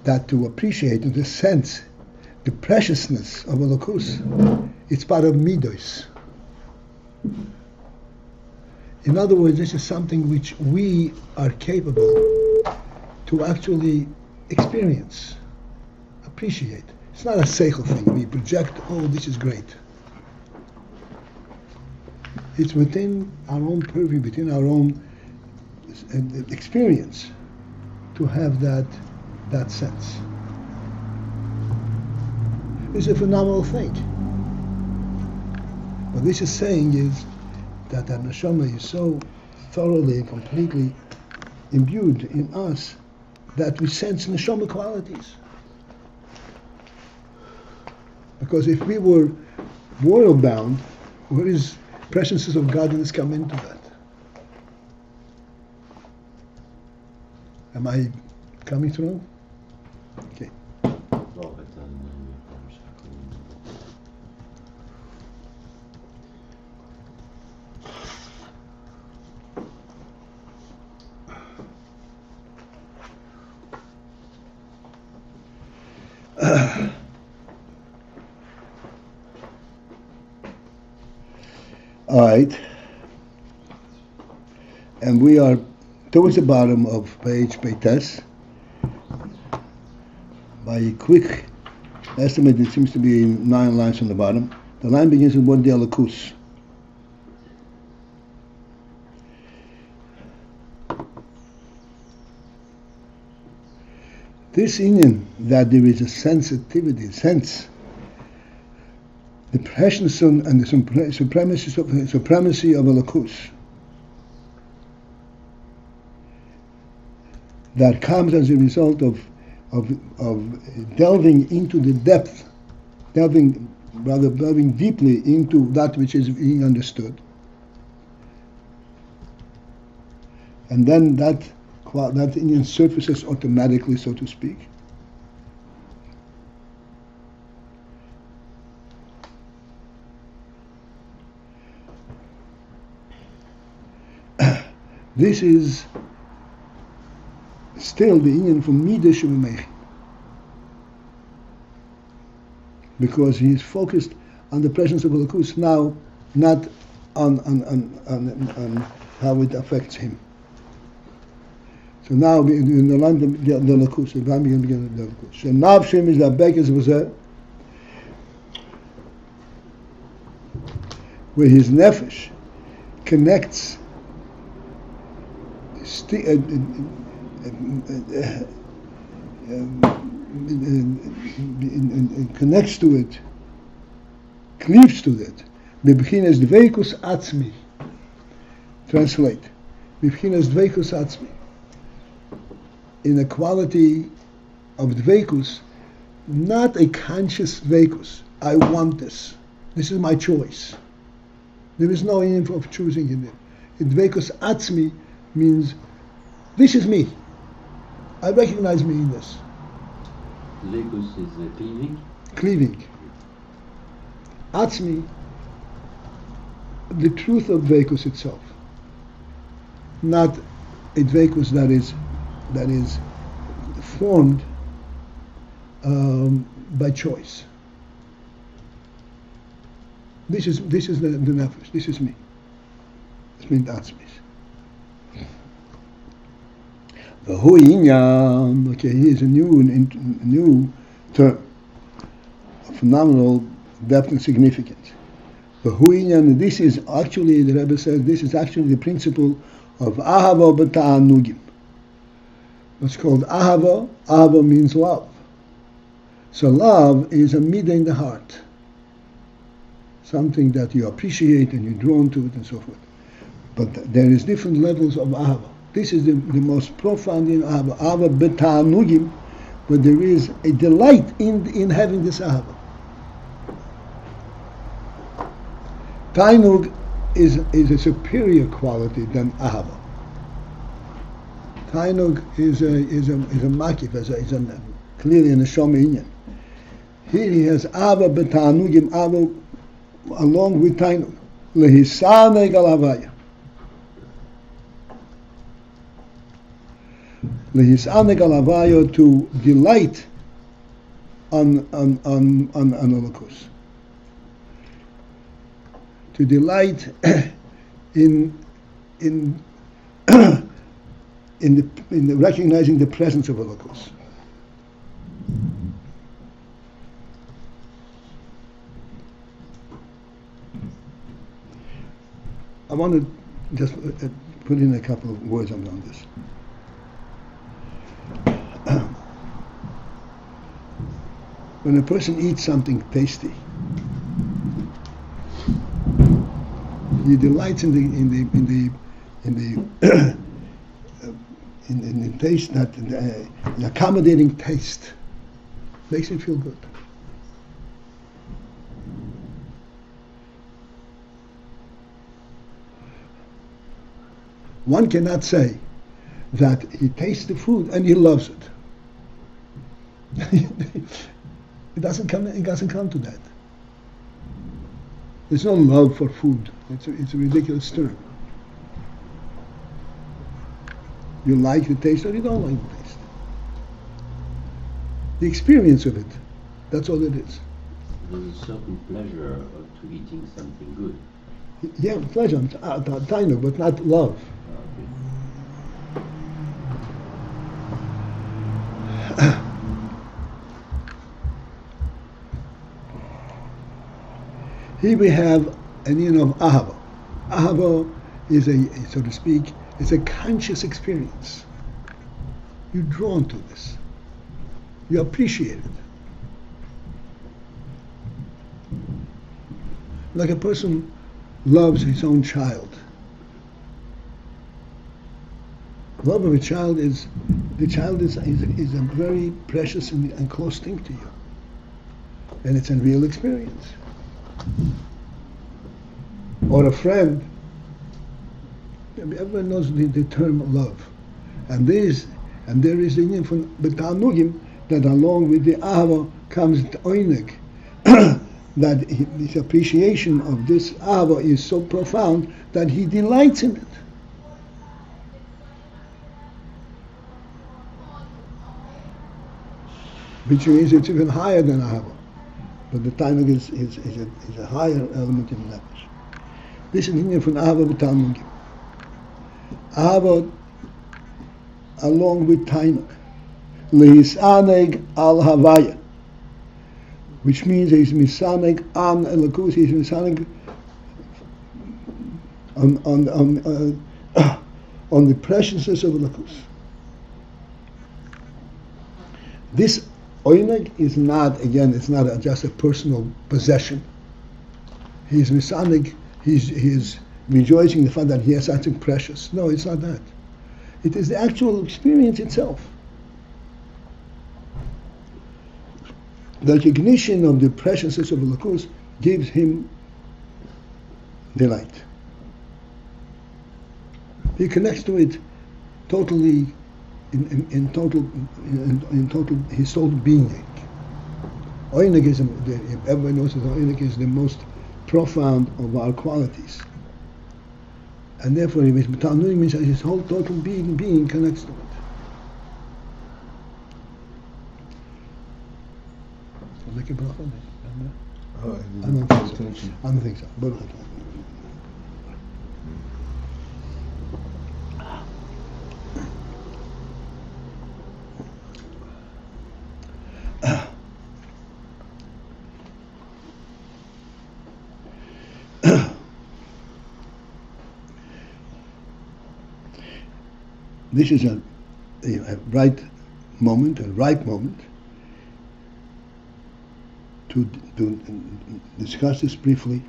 that to appreciate, in the sense, the preciousness of Elokus, it's part of Midos. In other words, this is something which we are capable to actually experience, appreciate. It's not a seichel thing. We project, oh, this is great. It's within our own purview, within our own experience, to have that sense. It's a phenomenal thing. What this is saying is that the neshama is so thoroughly and completely imbued in us that we sense neshama qualities. Because if we were world bound, where is presences of godliness come into that? Am I coming through? Okay. All right, and we are towards the bottom of page Peites. By a quick estimate, it seems to be 9 lines from the bottom. The line begins with one dialakus. This inyan, that there is a sensitivity, sense, the presence and the supremacy of Elokus that comes as a result of delving into the depth, delving deeply into that which is being understood, and then that inyan surfaces automatically, so to speak. This is still the inyan from Midah Shuvimeichi, because he is focused on the presence of Elokus now, not on how it affects him. So now in the land of the Elokus, the line begins with the Elokus. So Nav Shem is the Bekes V'zeh, where his nefesh connects. Connects to it, cleaves to it. Bebchinas dveikus atzmi. Translate. Bebchinas dveikus atzmi. In a quality of dveikus, not a conscious dveikus. I want this. This is my choice. There is no info of choosing in it. Dveikus atzmi means this is me. I recognize me in this. Dveikus is cleaving? Cleaving. Atzmi, the truth of dveikus itself. Not a dveikus that is formed by choice. This is the nefesh. This is me. It's meant atzmi. V'hu inyan, okay, here's a new term, a phenomenal depth and significance. V'hu inyan, this is actually, the Rebbe says, this is actually the principle of ahava betynugim. What's called ahava. Ahava means love. So love is a midah in the heart, something that you appreciate and you're drawn to it and so forth. But there is different levels of ahava. This is the most profound in ahava. Ahava betynugim, but there is a delight in having this ahava. Tainug is a superior quality than ahava. Tainug is a makif, is clearly a neshama inyan. Here he has ahava betynugim, ahava along with tainug. Lehisane galavaya. Lehisaneg al havayo, to delight on Holocaust. To delight in the recognizing the presence of Holocaust. I want to just put in a couple of words on this. When a person eats something tasty, he delights in the taste, that the accommodating taste makes him feel good. One cannot say that he tastes the food and he loves it. It doesn't come to that. There's no love for food. It's a ridiculous term. You like the taste or you don't like the taste. The experience of it, that's all it is. There's a certain pleasure to eating something good. Yeah, pleasure, but not love. Here we have an union of ahava. Ahava is so to speak, is a conscious experience. You're drawn to this. You appreciate it. Like a person loves his own child. Love of a child is a very precious and close thing to you. And it's a real experience. Or a friend, everyone knows the term love. And there is the union from betynugim, that along with the ahava comes the oinig, that his appreciation of this ahava is so profound that he delights in it. Which means it's even higher than ahava. But the timing is a higher element in the nefesh. This is union from ahava betynugim. Ahava along with tainug. Lehisaneg al havaya, which means he's misaneg on elakus, he's misaneg on the preciousness of elakus. This oineg is not, again, it's not just a personal possession. He's misaneg, he's rejoicing in the fact that he has something precious. No, it's not that. It is the actual experience itself. The recognition of the preciousness of Elokus gives him delight. He connects to it totally, in total his total being. Oinig is, everyone knows that Oinig is the most profound of our qualities. And therefore, betynugim means that his whole total being connects to it. Make a bracha? I don't think so. But this is a right moment, a ripe moment to discuss this briefly.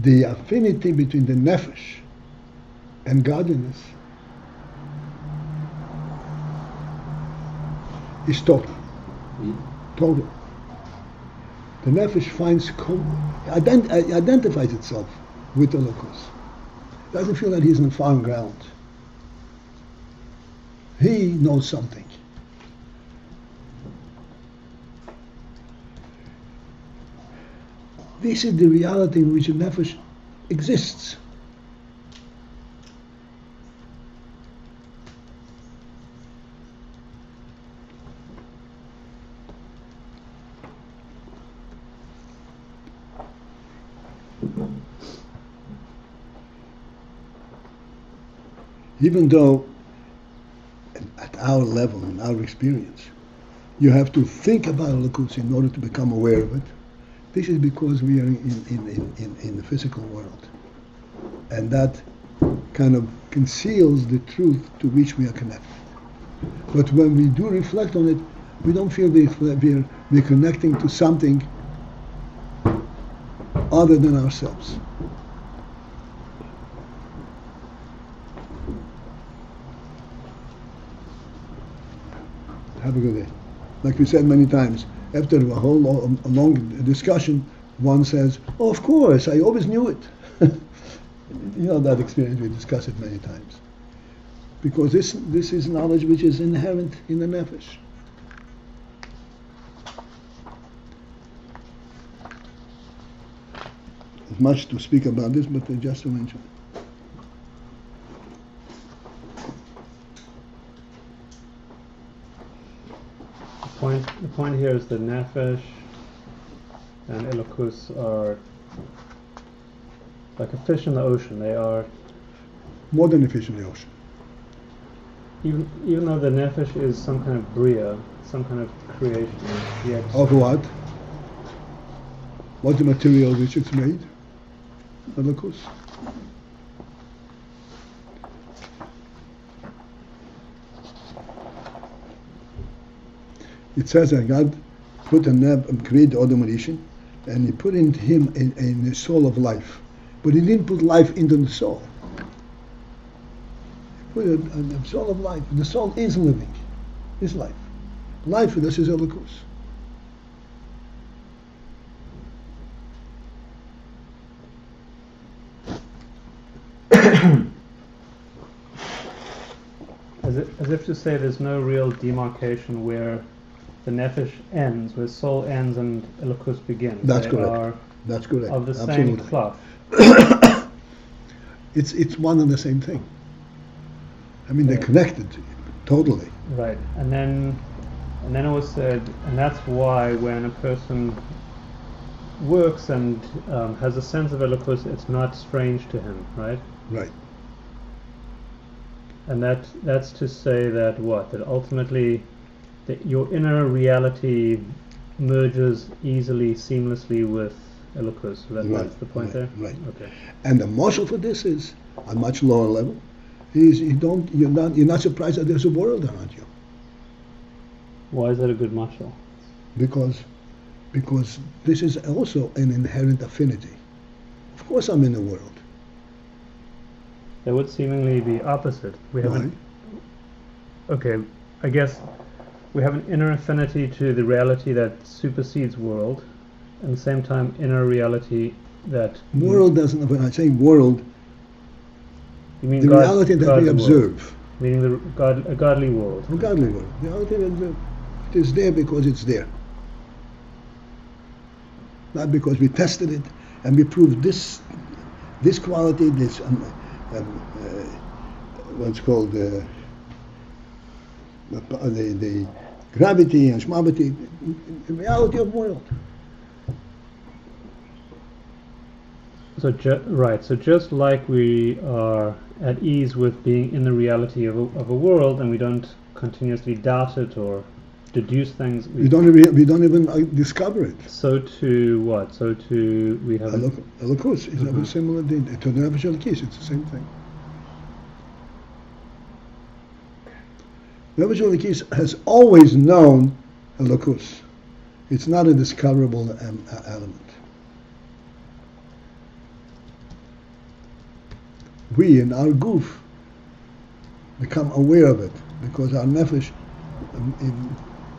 The affinity between the nefesh and godliness is total. Total. The nefesh identifies itself with the locus. Doesn't feel that he's on foreign ground. He knows something. This is the reality in which the nefesh exists. Even though at our level, in our experience, you have to think about Elokus in order to become aware of it. This is because we are in the physical world. And that kind of conceals the truth to which we are connected. But when we do reflect on it, we don't feel we're connecting to something other than ourselves. Have a good day. Like we said many times, after a long discussion, one says, "Oh, of course, I always knew it." You know that experience, we discussed it many times. Because this is knowledge which is inherent in the nefesh. There's much to speak about this, but just to mention. The point here is that nefesh and Elokus are like a fish in the ocean. They are More than a fish in the ocean. even though the nefesh is some kind of bria, some kind of creation, yet Of what? What the material which it's made? Elokus. It says that God put created Adam Rishon, and He put into him a soul of life, but He didn't put life into the soul. He put a soul of life. The soul is living, is life. Life, this is Elokus. as if to say there's no real demarcation where the nefesh ends, where soul ends and Elokus begins. That's they correct. Are That's correct. of the Absolutely. same cloth. It's one and the same thing. I mean, they're connected totally. Right, and then it was said, and that's why when a person works and has a sense of Elokus, it's not strange to him, right? Right. And that's to say that what? That ultimately that your inner reality merges easily, seamlessly with Elokus. So that's the point there? Right. Okay. And the marshal for this is a much lower level. You're not surprised that there's a world around you. Why is that a good marshal? Because this is also an inherent affinity. Of course I'm in the world. That would seemingly be opposite. We have Why? Okay, I guess we have an inner affinity to the reality that supersedes world, and at the same time inner reality that World doesn't, when I say world, you mean the God, reality that God's we world, observe, meaning a godly world. a godly world, the reality we observe, it is there because it's there. Not because we tested it and we proved this quality, this what's called the gravity and shmabati, the reality of world. So just like we are at ease with being in the reality of a world, and we don't continuously doubt it or deduce things. We don't even discover it. So to what? So to we have Elokus is a similar thing to the nefesh Elokis. It's the same thing. Nefesh Elokis has always known Elokus. It's not a discoverable element. We in our goof become aware of it because our nefesh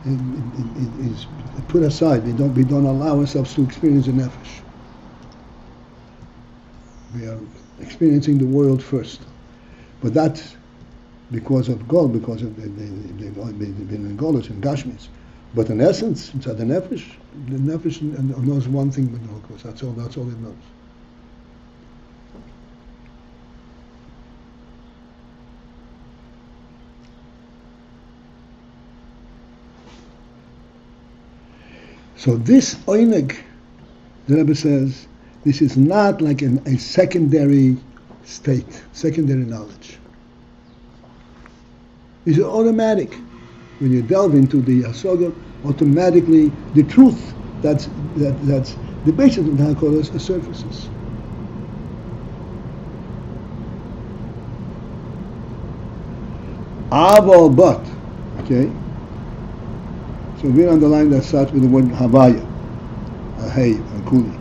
is put aside. We don't allow ourselves to experience the nefesh. We are experiencing the world first, but that's because of God, because of the Golos and Gashmis. But in essence, inside the nefesh knows one thing but no Elokus. That's all it knows. So this oinig, the Rebbe says, This is not like a secondary state, secondary knowledge. This is automatic. When you delve into the Hasaga, automatically the truth that's the basis of the Hakadosh surfaces. Aval but, okay? So we underline that starts with the word Havaya, a hey, a kuli.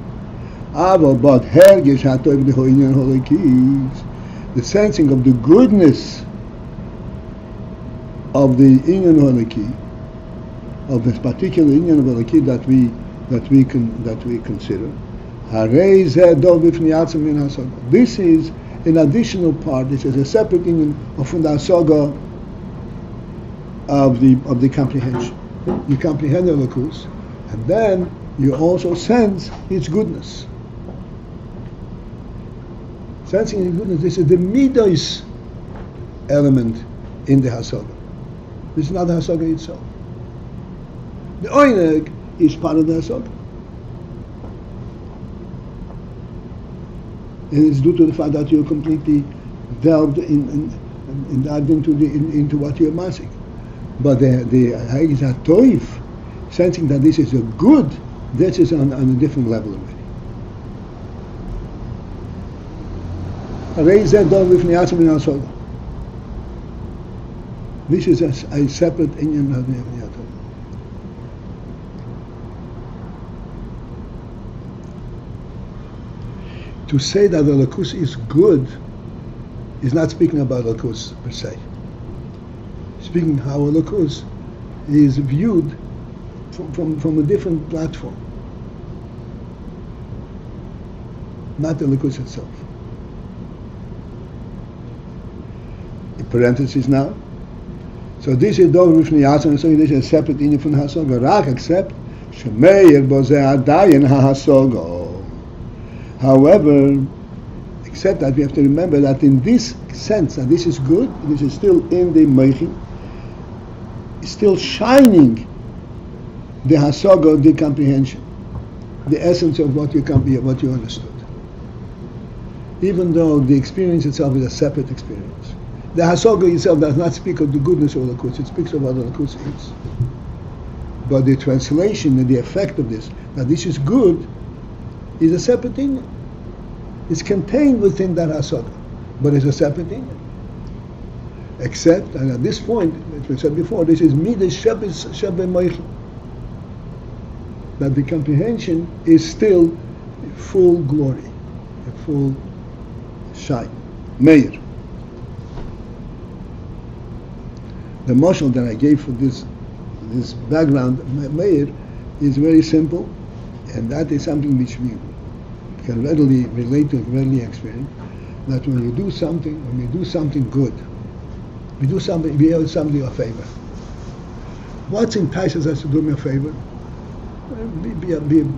Aval but, hergish hatoiv dehoinyan holekis, the sensing of the goodness of the inyan holeki, of this particular inyan of holeki that we consider. This is an additional part. This is a separate inyan of the hasaga of the comprehension. You comprehend the Elokus, and then you also sense its goodness. Sensing its goodness. This is the midos element in the hasaga. This is not the hasaga itself. The oineg is part of the hasaga. And it's due to the fact that you're completely delved and dived into what you're massing. But the Ha'izah Toif, sensing that this is a good, this is on a different level already. This is a separate inyan of the Torah. To say that the Lakus is good is not speaking about Lakus per se. Speaking how a Lakus is viewed from a different platform, not the Lakus itself. In parentheses now. So this is Dov Rifnei Yatzon, so this is a separate inyan from Hasaga. Rach, except Shemeir Bozeh Adayin HaHasaga. However, except that we have to remember that in this sense, and this is good, this is still in the Meichim, still shining the Hasaga, the comprehension, the essence of what you understood. Even though the experience itself is a separate experience. The Hasaga itself does not speak of the goodness of Lakus, it speaks of what the Lakus is. But the translation and the effect of this, that this is good, is a separate thing. It's contained within that Hasaga, but it's a separate thing. Except, and at this point, as we said before, this is Midas Shebe Meichel. That the comprehension is still full glory, full shine. Meir. The mashal that I gave for this background, Meir, is very simple, and that is something which we can readily relate to, readily experience. That when you do something good, we owe somebody a favor. What entices us to do him a favor?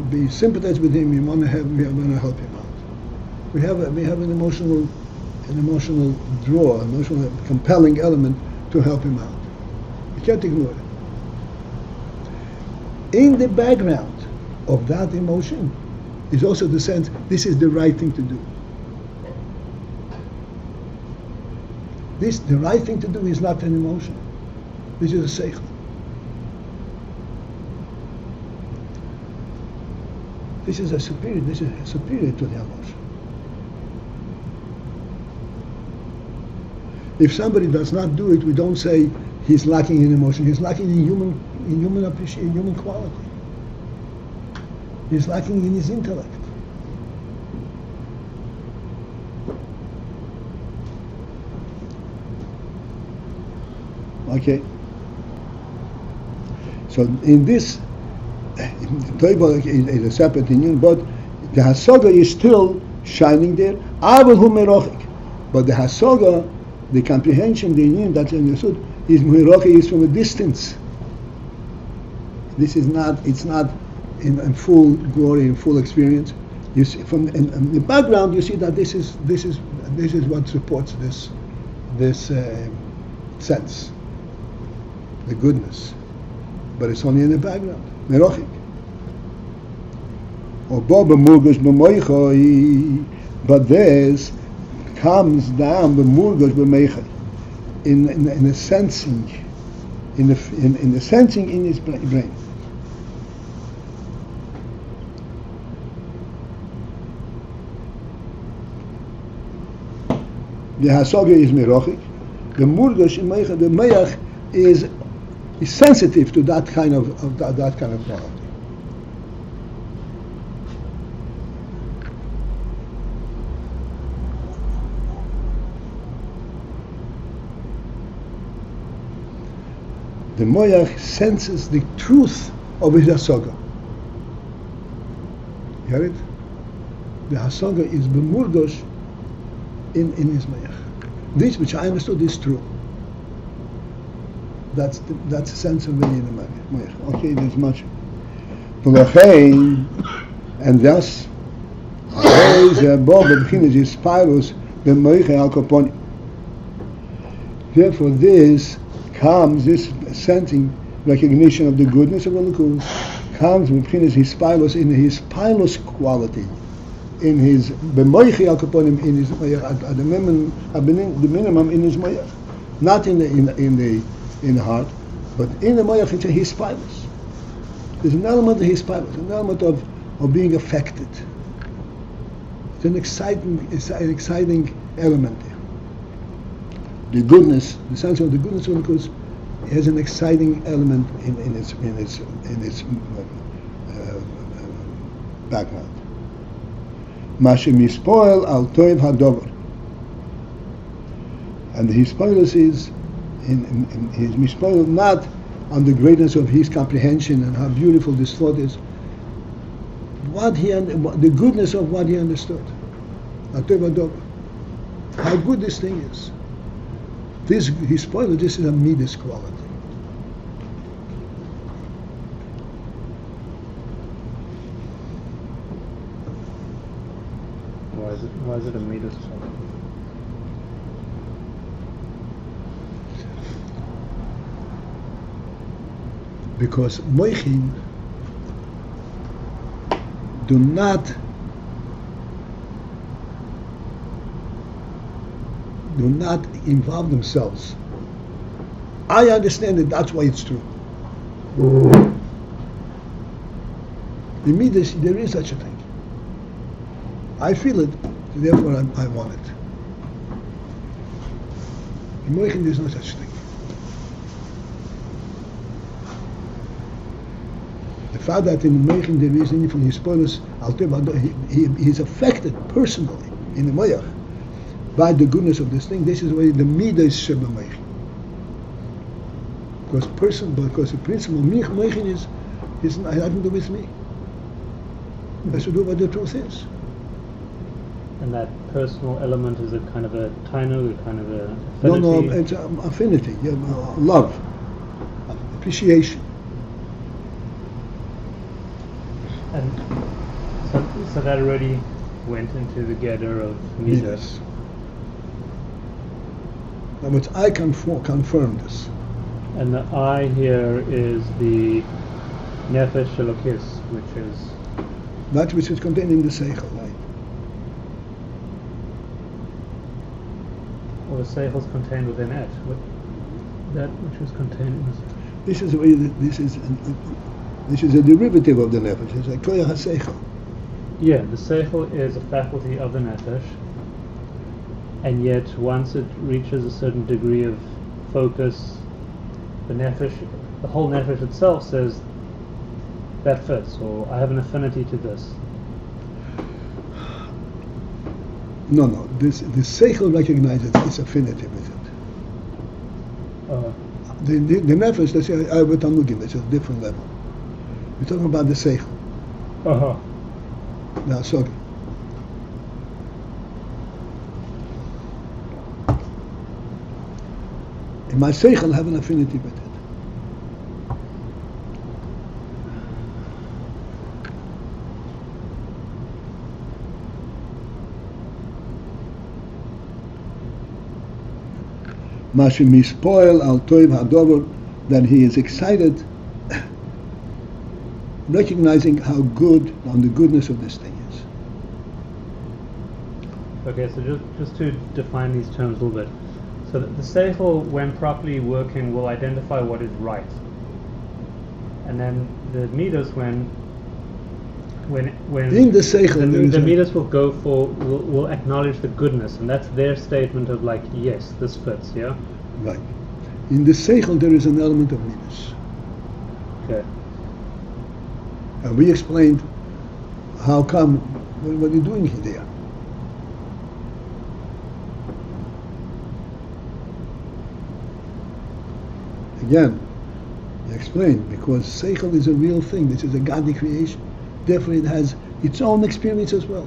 Be sympathized with him. We want to help him out. We have an emotional draw, emotional compelling element to help him out. We can't ignore it. In the background of that emotion is also the sense this is the right thing to do. The right thing to do is not an emotion. This is a seichel. This is superior to the emotion. If somebody does not do it, we don't say he's lacking in emotion. He's lacking in human appreciation, human quality. He's lacking in his intellect. Okay. So in this, Toiva is a separate inyan, but the Hasaga is still shining there. But the Hasaga, the comprehension, the inyan that's understood, is Muhirochi, is from a distance. This is not, it's not in full glory, in full experience. You see from in the background, you see that this is what supports this sense, the goodness, but it's only in the background. Merochik. But this comes down the murgosh b'meichai in a sensing, in the sensing in his brain. The hasaga is merochik. The murgosh in meichai, the meiach is sensitive to that kind of quality. The moyach senses the truth of his hasaga. You hear it? The hasaga is b'murgosh in his moyach. This which I understood is true. That's the sense of the moyach. Okay, there's much. And thus, therefore, this comes, this sensing recognition of the goodness of Elokus comes with his pilos, in his pilos quality, in his b'moichi al kaponim, in his at the minimum in his moyach, not in the heart, but in the moyach. It's a his pilos. There's an element of his pilos, an element of being affected. It's an exciting element there. The goodness, the sense of the goodness of Elokus has an exciting element in its background. Mashim Yispoel al Toiv Hadover, and his spoilers is in his mispoil not on the greatness of his comprehension and how beautiful this thought is. The goodness of what he understood. Al Toiv Hadover, how good this thing is. This his spoiler. This is a midas quality. Why is it a midas quality? Because moichin do not involve themselves. I understand it, that's why it's true. In me, there is such a thing. I feel it, therefore I want it. In Moichin, there's no such thing. The fact that in Moichin there is any from his spoilers, he's affected personally in the Moyach by the goodness of this thing. This is why the midas sheba Moichin. Because the principle of Moichin is nothing to do with me. It has to do with what the truth is. And that personal element is a kind of a tainug, a kind of a affinity? No, it's affinity, love, appreciation. And so that already went into the gather of midas. Now, which I confirm this. And the I here is the nefesh elokis, which is that which is contained in the seichel, right? Or the seichel is contained within it. That which is contained in the seichel. This is a derivative of the nefesh. It's like koyach ha-seichel. Yeah, the seichel is a faculty of the nefesh, and yet once it reaches a certain degree of focus, the nefesh, the whole nefesh itself says that fits, or I have an affinity to this. No. The seichel recognizes its affinity with it. The nefesh, let's say, I have betynugim, that's a different level. We're talking about the seichel. Now, so in my seichel, I have an affinity with it. Mashim mispoil al toiv hadover, that he is excited recognizing how good and the goodness of this thing is. Okay, so just to define these terms a little bit. So the seichel, when properly working, will identify what is right. And then the midas, when In the seichel, the midas will acknowledge the goodness, and that's their statement of like, yes, this fits, yeah? right. In the seichel there is an element of midas. Okay. And we explained how come, what are you doing there? Again, we explained, because seichel is a real thing, this is a godly creation. Therefore it has its own experience as well.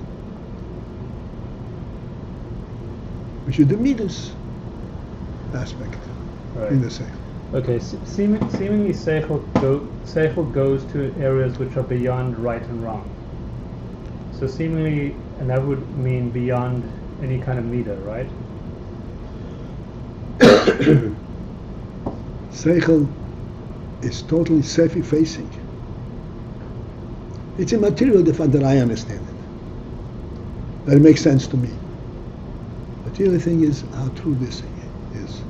Which is the midas aspect in the seichel. Okay, seemingly seichel goes to areas which are beyond right and wrong. So seemingly, and that would mean beyond any kind of midah, right? Seichel is totally self-effacing. It's immaterial that I understand it. That it makes sense to me. But the other thing is how true this thing is.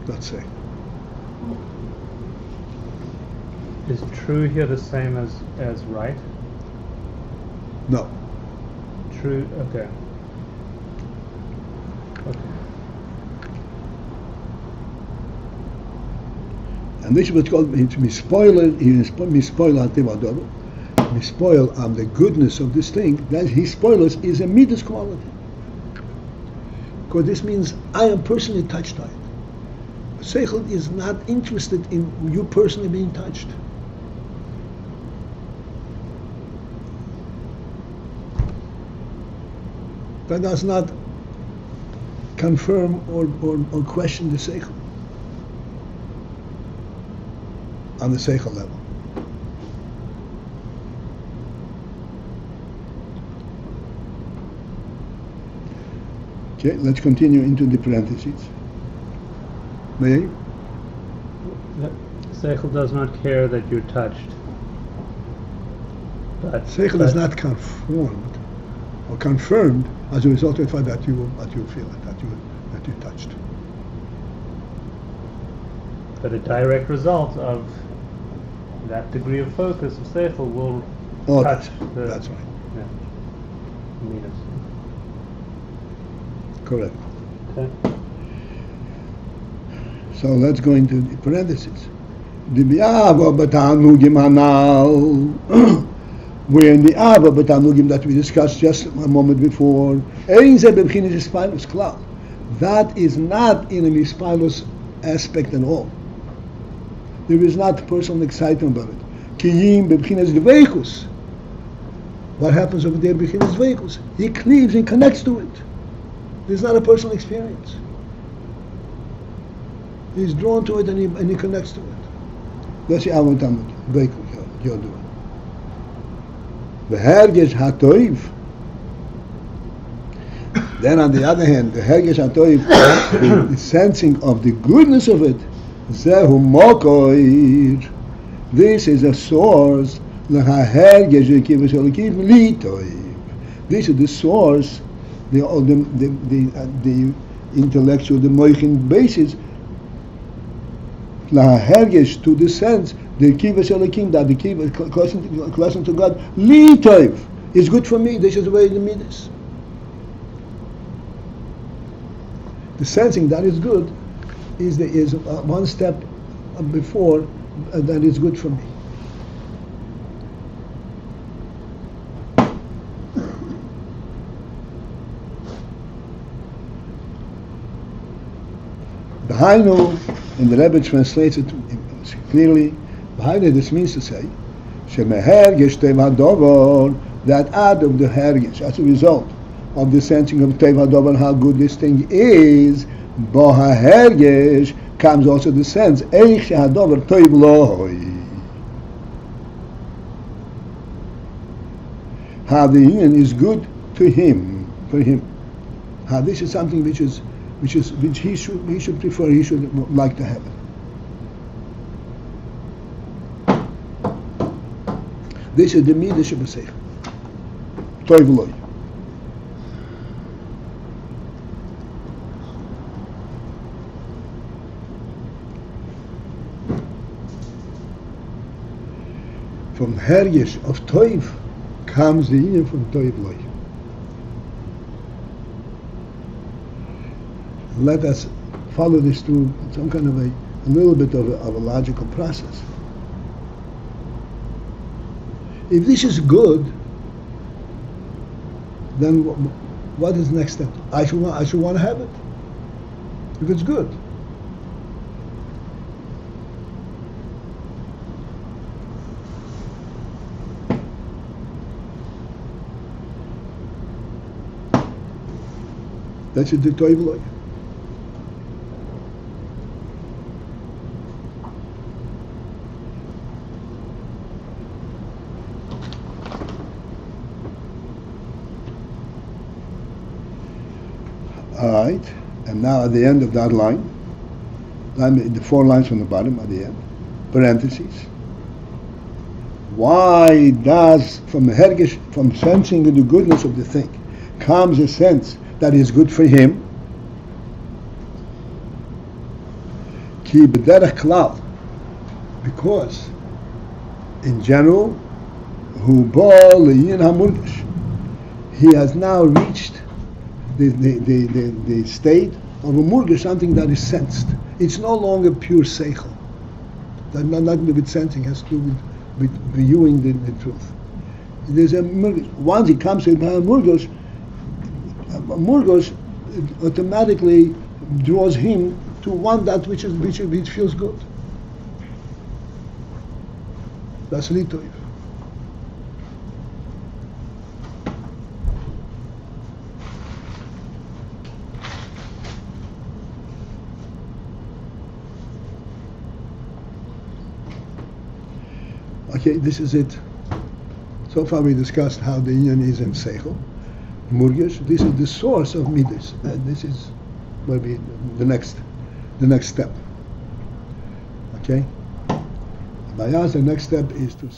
Let's say. Is true here the same as right? No. True, okay. And this is what's called mispoiler. He is mispoiler tevadov. Mispoil on the goodness of this thing. That he spoilers is a midas quality. Because this means I am personally touched by it. Seichel is not interested in you personally being touched. That does not confirm or question the seichel on the seichel level. Okay, let's continue into the parentheses. May I? Seichel does not care that you're touched. But Seichel is not conformed or confirmed as a result of the fact that you feel it, that you're touched. But a direct result of that degree of focus of seichel will touch the... That's right. Yeah. Midas. Correct. Okay. So let's go into the parentheses. The ahava betynugim hanal. We're in the ahava betynugim that we discussed just a moment before. That is not in a mispilus aspect at all. There is not personal excitement about it. Kiyim bebchinas dveikus. What happens over there bebchinas dveikus? He cleaves, he connects to it. There's not a personal experience. He's drawn to it and he connects to it. That's the ahava betynugim. You're doing. The hergesh hatoiv. Then on the other hand, the hergesh hatoiv, the sensing of the goodness of it, zehu mokoir. This is a source. This is the source, the intellectual, the moichin basis. Hergesh, to the sense, the kivas elikim, that the kivas close to God, litoiv is good for me. This is the way the midas. The sensing that is good is one step before that is good for me. Behainu, and the Rebbe translates it clearly. Behainu, this means to say, shemehergesh teva dover, that out of the hergesh, as a result of the sensing of teva dover, how good this thing is, boha hergesh, comes also the sense, eich shehadover toiv loi. How the union is good to him, for him. How this is something which he should prefer, he should like to have it. This is the midah shebaseichel. Toiv loy. From hergish of toiv comes the inyan from toiv loy. Let us follow this through some kind of a little bit of a logical process. If this is good, then what is the next step? I should want to have it. If it's good. That's the toiv loy. Alright, and now at the end of that line, the 4 lines from the bottom at the end, parentheses. Why does from sensing the goodness of the thing comes a sense that is good for him? Ki b'derech klal, because in general, hu bo le'yin hamurgish, he has now reached the state of a murgish, something that is sensed. It's no longer pure seichel. That nothing to do with sensing, has to do with viewing the truth. There's a murgish. Once it comes to murgish automatically draws him to want that which feels good. That's litoiv. Okay, this is it. So far we discussed how the inyan is in seichel, murgish. This is the source of midas. This is maybe the next step. Okay? By us, the next step is to